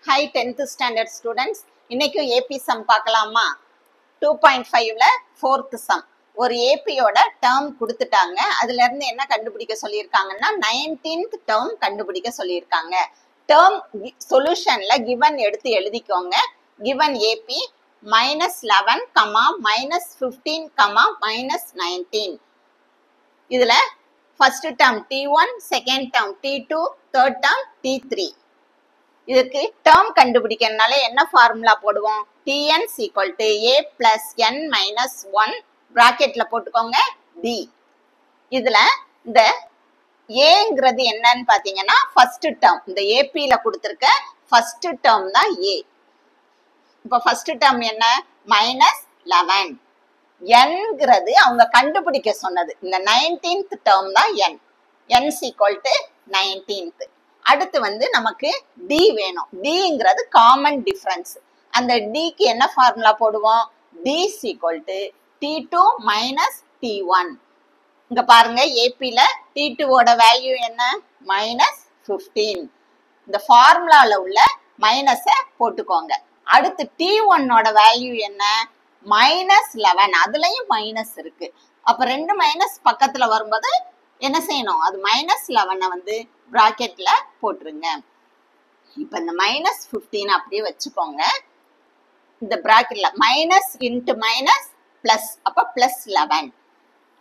Hi 10th standard students. இன்னைக்கும் AP sum பார்க்கலாமா? 2.5ல 4th sum. ஒரு APயோட term கொடுத்துட்டாங்க. அதுல இருந்து என்ன கண்டுபிடிக்க சொல்லியிருக்காங்கன்னா 19th term கண்டுபிடிக்க சொல்லியிருக்காங்க. Term solutionல given எடுத்து எழுதிக்கோங்க. Given AP -11, -15, -19. இதுல first term T1, second term T2, third term T3. இதுக்கு டேர்ம் கண்டுபிடிக்கிறதுனால என்ன ஃபார்முலா போடுவோம்? Tn equal to a plus n minus 1 பிராக்கெட்ல போட்டுக்கோங்க d. இதுல இந்த ஏங்கிறது என்னன்னு பாத்தீங்கன்னா ஃபர்ஸ்ட் டேர்ம், இந்த ஏபில கொடுத்திருக்க ஃபர்ஸ்ட் டேர்ம் தான் ஏ. இப்ப ஃபர்ஸ்ட் டேர்ம் என்ன? -11. nங்கிறது அவங்க கண்டுபிடிக்க சொன்னது. இந்த 19th டேர்ம் தான் n. n equal to 19th. அடுத்து வந்து நமக்கு d வேணும். dங்கிறது காமன் டிஃபரன்ஸ். அந்த dக்கு என்ன ஃபார்முலா போடுவோம்? d equal to t2 minus t1. இங்க பாருங்க ஏபில t2 ஓட வேல்யூ என்ன? -15. இந்த ஃபார்முலால உள்ள மைனஸை போட்டுக்கோங்க. அடுத்து t1 ஓட வேல்யூ என்ன? -11. அதுலயும் மைனஸ் இருக்கு. அப்ப ரெண்டு மைனஸ் பக்கத்துல வரும்போது என்ன செய்யணும்? அது -11 வந்து பிராக்கெட்ல போட்டுருங்க. இப்ப இந்த -15 அப்படியே வச்சுக்கோங்க. இந்த பிராக்கெட்ல மைனஸ் இன்ட்டு மைனஸ் பிளஸ், அப்ப +11.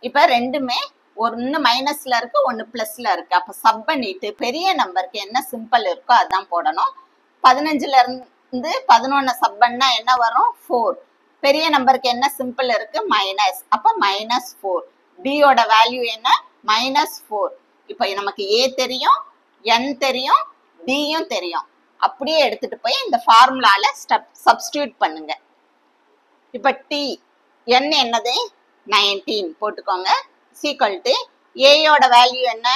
இப்ப ரெண்டுமே ஒன்னு மைனஸ்ல இருக்கு, ஒன்னு பிளஸ்ல இருக்கு. அப்ப சப் பண்ணிட்டு பெரிய நம்பருக்கு என்ன சிம்பிள் இருக்கோ அதான் போடணும். 15ல இருந்து 11 சப் பண்ணா என்ன வரும்? 4. பெரிய நம்பருக்கு என்ன சிம்பிள் இருக்கு? மைனஸ், அப்ப -4. டியோட வேல்யூ என்ன? -4. இப்ப நமக்கு ஏ தெரியும், n தெரியும், டியும் தெரியும். அப்படியே எடுத்துட்டு போய் இந்த ஃபார்முலால சப்ஸ்டியூட் பண்ணுங்க. இப்ப டி n என்னது? 19 போட்டுக்கோங்க. சீக்வல் டு ஏயோட வேல்யூ என்ன?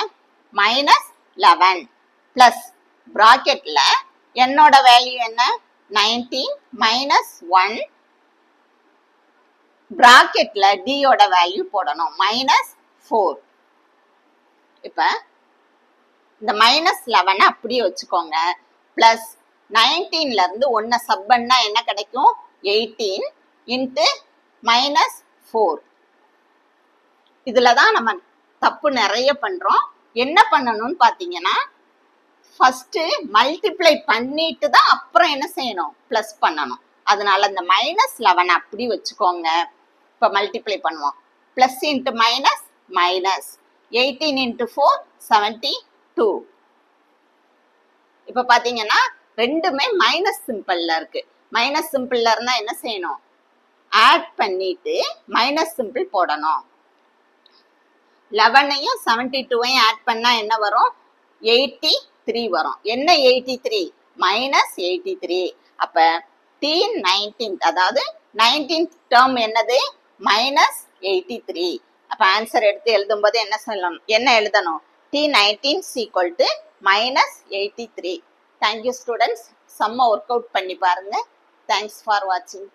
-11 பிளஸ் பிராக்கெட்ல என்னோட வேல்யூ என்ன? 19 -1 பிராக்கெட்ல டியோட வேல்யூ போடணும் -4. இப்ப இந்த -11 அப்படியே வச்சுக்கோங்க. பிளஸ் 19ல இருந்து 1 சப் பண்ணா என்ன கிடைக்கும்? 18 இன்ட்டு -4. இதுலதான் நம்ம தப்பு நிறைய பண்றோம். என்ன பண்ணணும்னு பாத்தீங்கன்னா ஃபர்ஸ்ட் மல்டிப்ளை பண்ணிட்டு தான் அப்புறம் என்ன செய்யணும்? பிளஸ் பண்ணணும். அதனால இந்த -11 அப்படி வச்சுக்கோங்க. இப்ப மல்டிப்ளை பண்ணுவோம். Plus into minus minus, 18 into 4 72. இப்ப பாத்தீங்கன்னா ரெண்டுமே மைனஸ் சிம்பிள்ல இருக்கு. மைனஸ் சிம்பிள்ல இருந்தா என்ன செய்யணும்? ஆட் பண்ணிட்டு மைனஸ் சிம்பிள் போடணும். 11ஐயும் 72ஐயும் ஆட் பண்ணா என்ன வரும்? 83 வரும். என்ன 83? -83. அப்ப T19, அதாவது 19th டேர்ம் என்னது? -83. அப்ப ஆன்சர் எடுத்து எழுதும் போது என்ன சொல்லணும்? என்ன எழுதணும்? T19 equal to -83. Thank you students. சம்ம ஒர்க் அவுட் பண்ணி பாருங்க. Thanks for watching.